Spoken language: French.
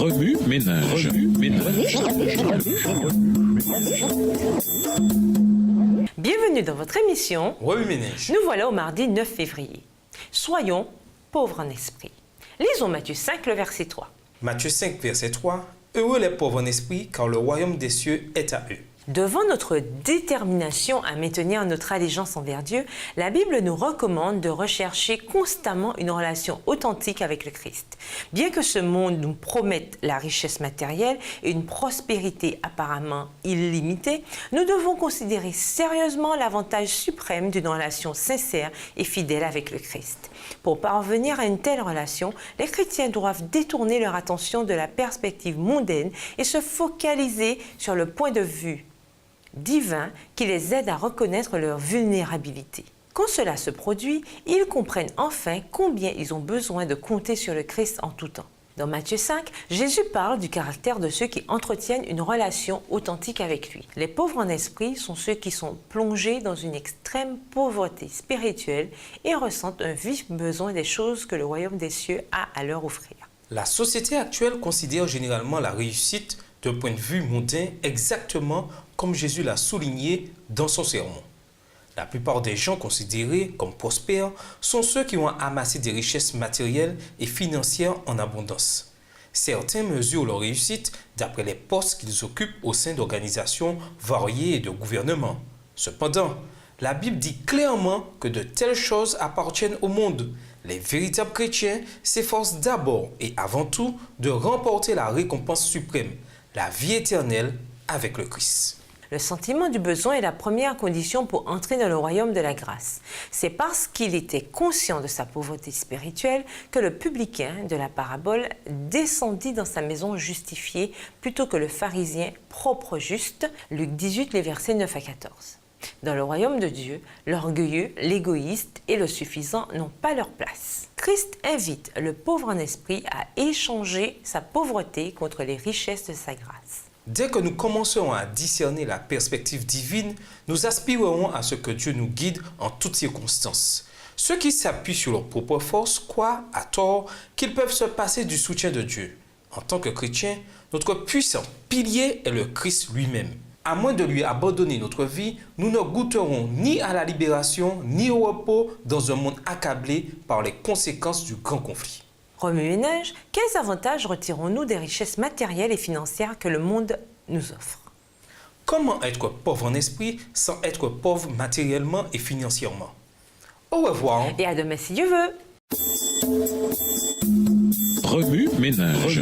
Remue ménage. Bienvenue dans votre émission Remue ménage. Nous voilà au mardi 9 février. Soyons pauvres en esprit. Lisons Matthieu 5, le verset 3. Matthieu 5, verset 3. Heureux les pauvres en esprit, car le royaume des cieux est à eux. Devant notre détermination à maintenir notre allégeance envers Dieu, la Bible nous recommande de rechercher constamment une relation authentique avec le Christ. Bien que ce monde nous promette la richesse matérielle et une prospérité apparemment illimitée, nous devons considérer sérieusement l'avantage suprême d'une relation sincère et fidèle avec le Christ. Pour parvenir à une telle relation, les chrétiens doivent détourner leur attention de la perspective mondaine et se focaliser sur le point de vue divin qui les aide à reconnaître leur vulnérabilité. Quand cela se produit, ils comprennent enfin combien ils ont besoin de compter sur le Christ en tout temps. Dans Matthieu 5, Jésus parle du caractère de ceux qui entretiennent une relation authentique avec lui. Les pauvres en esprit sont ceux qui sont plongés dans une extrême pauvreté spirituelle et ressentent un vif besoin des choses que le royaume des cieux a à leur offrir. La société actuelle considère généralement la réussite d'un point de vue mondain exactement comme Jésus l'a souligné dans son sermon. La plupart des gens considérés comme prospères sont ceux qui ont amassé des richesses matérielles et financières en abondance. Certains mesurent leur réussite d'après les postes qu'ils occupent au sein d'organisations variées et de gouvernements. Cependant, la Bible dit clairement que de telles choses appartiennent au monde. Les véritables chrétiens s'efforcent d'abord et avant tout de remporter la récompense suprême, la vie éternelle avec le Christ. Le sentiment du besoin est la première condition pour entrer dans le royaume de la grâce. C'est parce qu'il était conscient de sa pauvreté spirituelle que le publicain de la parabole descendit dans sa maison justifié plutôt que le pharisien propre juste. Luc 18, les versets 9 à 14. Dans le royaume de Dieu, l'orgueilleux, l'égoïste et le suffisant n'ont pas leur place. Christ invite le pauvre en esprit à échanger sa pauvreté contre les richesses de sa grâce. Dès que nous commencerons à discerner la perspective divine, nous aspirerons à ce que Dieu nous guide en toutes circonstances. Ceux qui s'appuient sur leur propre force croient, à tort, qu'ils peuvent se passer du soutien de Dieu. En tant que chrétiens, notre puissant pilier est le Christ lui-même. À moins de lui abandonner notre vie, nous ne goûterons ni à la libération, ni au repos dans un monde accablé par les conséquences du grand conflit. Remue ménage, quels avantages retirons-nous des richesses matérielles et financières que le monde nous offre? Comment être pauvre en esprit sans être pauvre matériellement et financièrement? Au revoir. Et à demain si Dieu veut. Remue ménage.